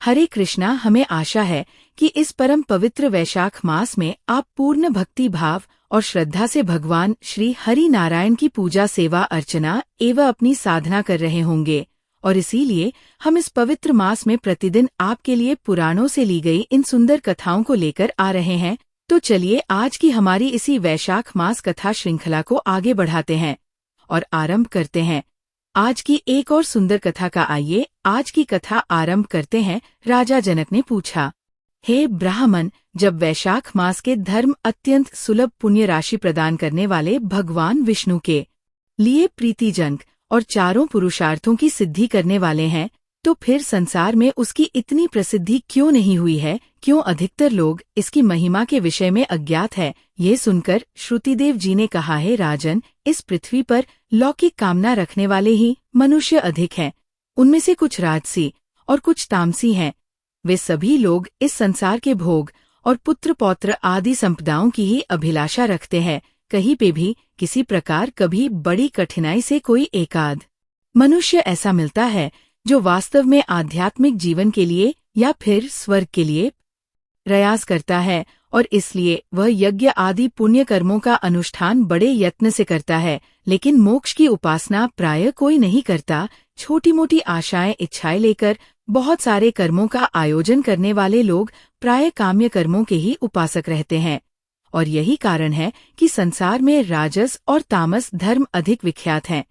हरे कृष्णा। हमें आशा है कि इस परम पवित्र वैशाख मास में आप पूर्ण भक्ति भाव और श्रद्धा से भगवान श्री हरि नारायण की पूजा सेवा अर्चना एवं अपनी साधना कर रहे होंगे, और इसीलिए हम इस पवित्र मास में प्रतिदिन आपके लिए पुराणों से ली गई इन सुंदर कथाओं को लेकर आ रहे हैं। तो चलिए आज की हमारी इसी वैशाख मास कथा श्रृंखला को आगे बढ़ाते हैं और आरंभ करते हैं आज की एक और सुंदर कथा का। आइए आज की कथा आरंभ करते हैं। राजा जनक ने पूछा, हे ब्राह्मण, जब वैशाख मास के धर्म अत्यंत सुलभ पुण्य राशि प्रदान करने वाले भगवान विष्णु के लिए प्रीतिजनक और चारों पुरुषार्थों की सिद्धि करने वाले हैं, तो फिर संसार में उसकी इतनी प्रसिद्धि क्यों नहीं हुई है? क्यों अधिकतर लोग इसकी महिमा के विषय में अज्ञात है? ये सुनकर श्रुतिदेव जी ने कहा, है राजन, इस पृथ्वी पर लौकिक कामना रखने वाले ही मनुष्य अधिक हैं। उनमें से कुछ राजसी और कुछ तामसी हैं। वे सभी लोग इस संसार के भोग और पुत्र पौत्र आदि संपदाओं की ही अभिलाषा रखते हैं। कहीं पे भी किसी प्रकार कभी बड़ी कठिनाई से कोई एकाध मनुष्य ऐसा मिलता है जो वास्तव में आध्यात्मिक जीवन के लिए या फिर स्वर्ग के लिए प्रयास करता है, और इसलिए वह यज्ञ आदि पुण्य कर्मों का अनुष्ठान बड़े यत्न से करता है, लेकिन मोक्ष की उपासना प्रायः कोई नहीं करता। छोटी मोटी आशाएं इच्छाएं लेकर बहुत सारे कर्मों का आयोजन करने वाले लोग प्रायः काम्य कर्मों के ही उपासक रहते हैं, और यही कारण है कि संसार में राजस और तामस धर्म अधिक विख्यात हैं,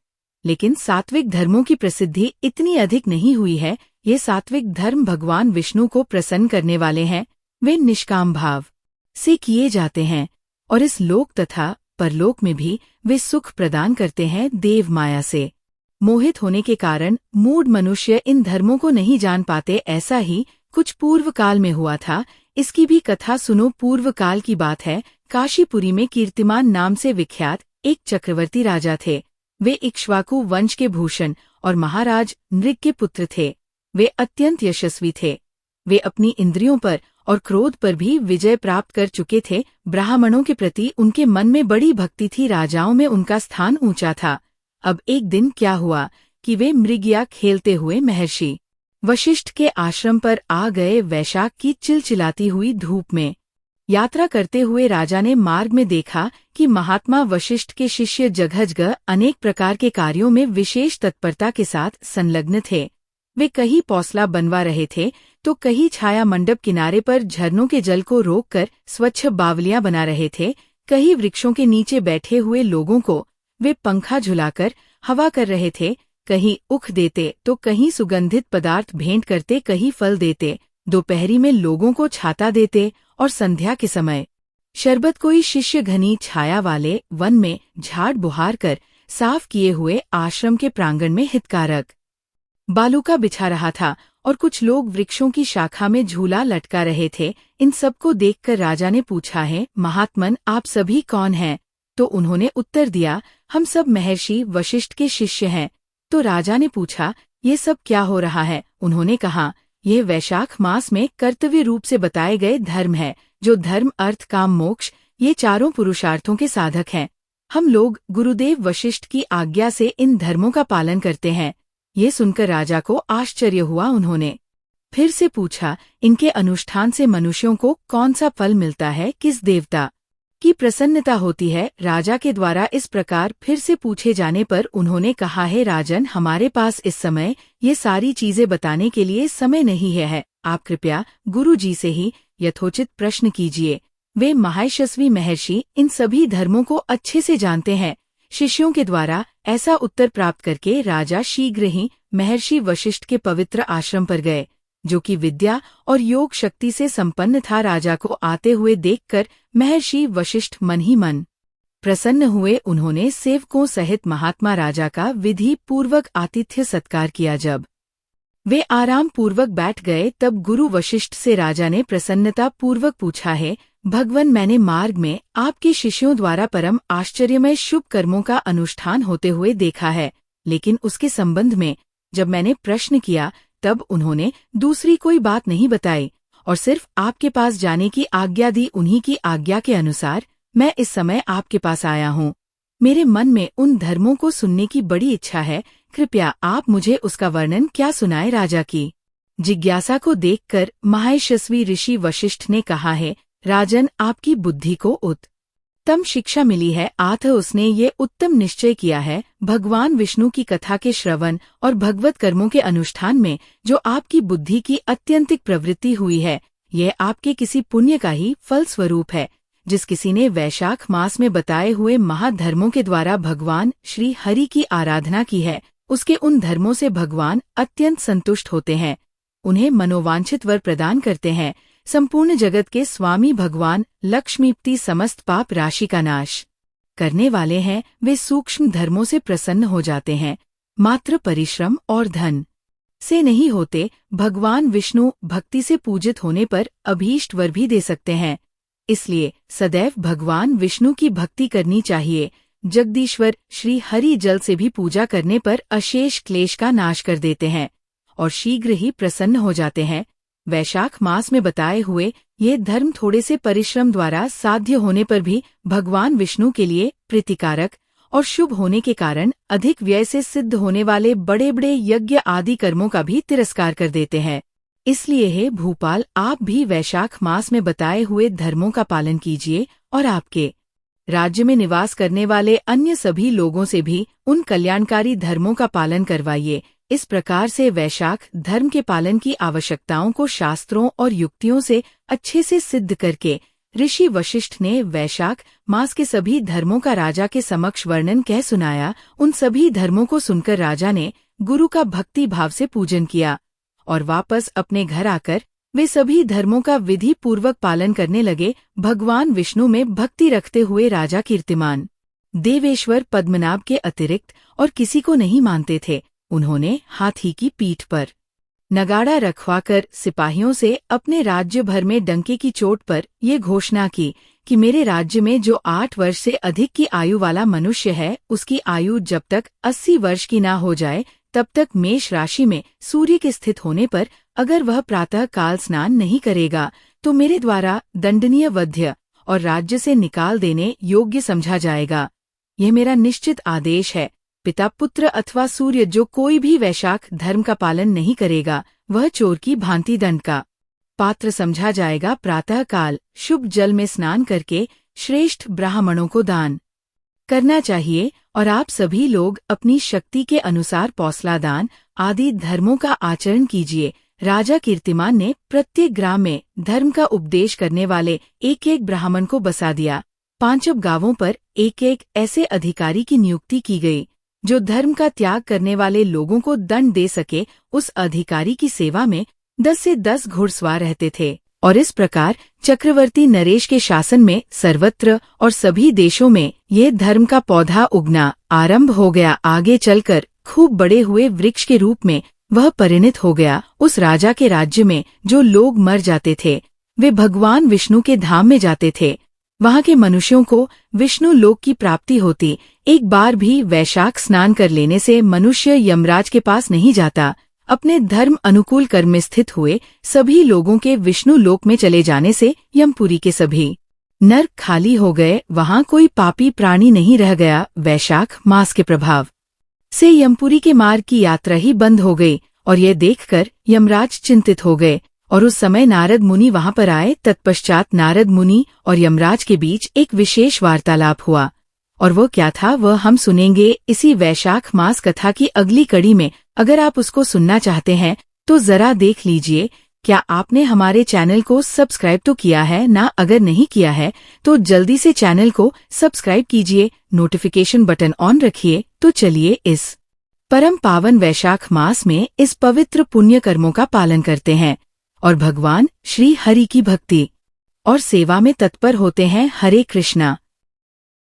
लेकिन सात्विक धर्मों की प्रसिद्धि इतनी अधिक नहीं हुई है। ये सात्विक धर्म भगवान विष्णु को प्रसन्न करने वाले हैं। वे निष्काम भाव से किए जाते हैं, और इस लोक तथा परलोक में भी वे सुख प्रदान करते हैं। देव माया से मोहित होने के कारण मूढ़ मनुष्य इन धर्मों को नहीं जान पाते। ऐसा ही कुछ पूर्व काल में हुआ था। इसकी भी कथा सुनो। पूर्व काल की बात है। काशीपुरी में कीर्तिमान नाम से विख्यात एक चक्रवर्ती राजा थे। वे इक्ष्वाकु वंश के भूषण और महाराज नृग के पुत्र थे। वे अत्यंत यशस्वी थे। वे अपनी इंद्रियों पर और क्रोध पर भी विजय प्राप्त कर चुके थे। ब्राह्मणों के प्रति उनके मन में बड़ी भक्ति थी। राजाओं में उनका स्थान ऊंचा था। अब एक दिन क्या हुआ कि वे मृगया खेलते हुए महर्षि वशिष्ठ के आश्रम पर आ गए। वैशाख की चिलचिलाती हुई धूप में यात्रा करते हुए राजा ने मार्ग में देखा कि महात्मा वशिष्ठ के शिष्य जगह जगह अनेक प्रकार के कार्यों में विशेष तत्परता के साथ संलग्न थे। वे कहीं पौसला बनवा रहे थे, तो कहीं छाया मंडप किनारे पर झरनों के जल को रोककर स्वच्छ बावलियां बना रहे थे। कहीं वृक्षों के नीचे बैठे हुए लोगों को वे पंखा झुलाकर हवा कर रहे थे। कहीं उख देते तो कहीं सुगंधित पदार्थ भेंट करते, कहीं फल देते। दोपहरी में लोगों को छाता देते, और संध्या के समय शरबत। कोई शिष्य घनी छाया वाले वन में झाड़ बुहार कर साफ किए हुए आश्रम के प्रांगण में हितकारक बालूका बिछा रहा था, और कुछ लोग वृक्षों की शाखा में झूला लटका रहे थे। इन सबको देखकर राजा ने पूछा, है महात्मन, आप सभी कौन हैं? तो उन्होंने उत्तर दिया, हम सब महर्षि वशिष्ठ के शिष्य हैं। तो राजा ने पूछा, ये सब क्या हो रहा है? उन्होंने कहा, यह वैशाख मास में कर्तव्य रूप से बताए गए धर्म है, जो धर्म अर्थ काम मोक्ष ये चारों पुरुषार्थों के साधक हैं। हम लोग गुरुदेव वशिष्ठ की आज्ञा से इन धर्मों का पालन करते हैं। ये सुनकर राजा को आश्चर्य हुआ। उन्होंने फिर से पूछा, इनके अनुष्ठान से मनुष्यों को कौन सा फल मिलता है? किस देवता की प्रसन्नता होती है? राजा के द्वारा इस प्रकार फिर से पूछे जाने पर उन्होंने कहा, है राजन, हमारे पास इस समय ये सारी चीजें बताने के लिए समय नहीं है। आप कृपया गुरु जी से ही यथोचित प्रश्न कीजिए। वे महायशस्वी महर्षि इन सभी धर्मों को अच्छे से जानते हैं। शिष्यों के द्वारा ऐसा उत्तर प्राप्त करके राजा शीघ्र ही महर्षि वशिष्ठ के पवित्र आश्रम पर गए, जो कि विद्या और योग शक्ति से संपन्न था। राजा को आते हुए देखकर महर्षि वशिष्ठ मन ही मन प्रसन्न हुए। उन्होंने सेवकों सहित महात्मा राजा का विधि पूर्वक आतिथ्य सत्कार किया। जब वे आराम पूर्वक बैठ गए, तब गुरु वशिष्ठ से राजा ने प्रसन्नता पूर्वक पूछा, है भगवन, मैंने मार्ग में आपके शिष्यों द्वारा परम आश्चर्यमय शुभ कर्मों का अनुष्ठान होते हुए देखा है, लेकिन उसके संबंध में जब मैंने प्रश्न किया तब उन्होंने दूसरी कोई बात नहीं बताई, और सिर्फ आपके पास जाने की आज्ञा दी। उन्हीं की आज्ञा के अनुसार मैं इस समय आपके पास आया हूँ। मेरे मन में उन धर्मों को सुनने की बड़ी इच्छा है। कृपया आप मुझे उसका वर्णन क्या सुनाए। राजा की जिज्ञासा को देखकर महर्षि ऋषि वशिष्ठ ने कहा है, राजन, आपकी बुद्धि को उत्तम शिक्षा मिली है। अतः उसने ये उत्तम निश्चय किया है, भगवान विष्णु की कथा के श्रवण और भगवत कर्मों के अनुष्ठान में जो आपकी बुद्धि की अत्यंतिक प्रवृत्ति हुई है, यह आपके किसी पुण्य का ही फल स्वरूप है। जिस किसी ने वैशाख मास में बताए हुए महाधर्मों के द्वारा भगवान श्री हरि की आराधना की है, उसके उन धर्मों से भगवान अत्यंत संतुष्ट होते हैं, उन्हें मनोवांछित वर प्रदान करते हैं। संपूर्ण जगत के स्वामी भगवान लक्ष्मीपति समस्त पाप राशि का नाश करने वाले हैं। वे सूक्ष्म धर्मों से प्रसन्न हो जाते हैं, मात्र परिश्रम और धन से नहीं होते। भगवान विष्णु भक्ति से पूजित होने पर अभीष्ट वर भी दे सकते हैं। इसलिए सदैव भगवान विष्णु की भक्ति करनी चाहिए। जगदीश्वर श्री हरि जल से भी पूजा करने पर अशेष क्लेश का नाश कर देते हैं और शीघ्र ही प्रसन्न हो जाते हैं। वैशाख मास में बताए हुए ये धर्म थोड़े से परिश्रम द्वारा साध्य होने पर भी भगवान विष्णु के लिए प्रीतिकारक और शुभ होने के कारण अधिक व्यय से सिद्ध होने वाले बड़े बड़े यज्ञ आदि कर्मों का भी तिरस्कार कर देते हैं। इसलिए हे भूपाल, आप भी वैशाख मास में बताए हुए धर्मों का पालन कीजिए और आपके राज्य में निवास करने वाले अन्य सभी लोगों से भी उन कल्याणकारी धर्मों का पालन करवाइए। इस प्रकार से वैशाख धर्म के पालन की आवश्यकताओं को शास्त्रों और युक्तियों से अच्छे से सिद्ध करके ऋषि वशिष्ठ ने वैशाख मास के सभी धर्मों का राजा के समक्ष वर्णन कह सुनाया। उन सभी धर्मों को सुनकर राजा ने गुरु का भक्ति भाव से पूजन किया और वापस अपने घर आकर वे सभी धर्मों का विधि पूर्वक पालन करने लगे। भगवान विष्णु में भक्ति रखते हुए राजा कीर्तिमान देवेश्वर पद्मनाभ के अतिरिक्त और किसी को नहीं मानते थे। उन्होंने हाथी की पीठ पर नगाड़ा रखवाकर सिपाहियों से अपने राज्य भर में डंके की चोट पर ये घोषणा की कि मेरे राज्य में जो 8 वर्ष से अधिक की आयु वाला मनुष्य है, उसकी आयु जब तक 80 वर्ष की ना हो जाए तब तक मेष राशि में सूर्य के स्थित होने पर अगर वह प्रातः काल स्नान नहीं करेगा तो मेरे द्वारा दंडनीय वध्य और राज्य से निकाल देने योग्य समझा जाएगा। यह मेरा निश्चित आदेश है। पिता, पुत्र अथवा सूर्य जो कोई भी वैशाख धर्म का पालन नहीं करेगा, वह चोर की भांति दंड का पात्र समझा जाएगा। प्रातः काल शुभ जल में स्नान करके श्रेष्ठ ब्राह्मणों को दान करना चाहिए और आप सभी लोग अपनी शक्ति के अनुसार पौसला दान आदि धर्मों का आचरण कीजिए। राजा कीर्तिमान ने प्रत्येक ग्राम में धर्म का उपदेश करने वाले एक एक ब्राह्मण को बसा दिया। 5 गांवों पर एक एक ऐसे अधिकारी की नियुक्ति की गई जो धर्म का त्याग करने वाले लोगों को दंड दे सके। उस अधिकारी की सेवा में 10 से 10 घुड़सवार रहते थे और इस प्रकार चक्रवर्ती नरेश के शासन में सर्वत्र और सभी देशों में ये धर्म का पौधा उगना आरंभ हो गया। आगे चलकर खूब बड़े हुए वृक्ष के रूप में वह परिणत हो गया। उस राजा के राज्य में जो लोग मर जाते थे वे भगवान विष्णु के धाम में जाते थे। वहाँ के मनुष्यों को विष्णु लोक की प्राप्ति होती। एक बार भी वैशाख स्नान कर लेने से मनुष्य यमराज के पास नहीं जाता। अपने धर्म अनुकूल कर्म में स्थित हुए सभी लोगों के विष्णु लोक में चले जाने से यमपुरी के सभी नर्क खाली हो गए। वहाँ कोई पापी प्राणी नहीं रह गया। वैशाख मास के प्रभाव से यमपुरी के मार्ग की यात्रा ही बंद हो गई और यह देखकर यमराज चिंतित हो गए और उस समय नारद मुनि वहां पर आए। तत्पश्चात नारद मुनि और यमराज के बीच एक विशेष वार्तालाप हुआ और वो क्या था वह हम सुनेंगे इसी वैशाख मास कथा की अगली कड़ी में। अगर आप उसको सुनना चाहते हैं तो जरा देख लीजिए। क्या आपने हमारे चैनल को सब्सक्राइब तो किया है ना? अगर नहीं किया है तो जल्दी से चैनल को सब्सक्राइब कीजिए, नोटिफिकेशन बटन ऑन रखिए। तो चलिए इस परम पावन वैशाख मास में इस पवित्र पुण्य कर्मों का पालन करते हैं और भगवान श्री हरि की भक्ति और सेवा में तत्पर होते हैं। हरे कृष्णा।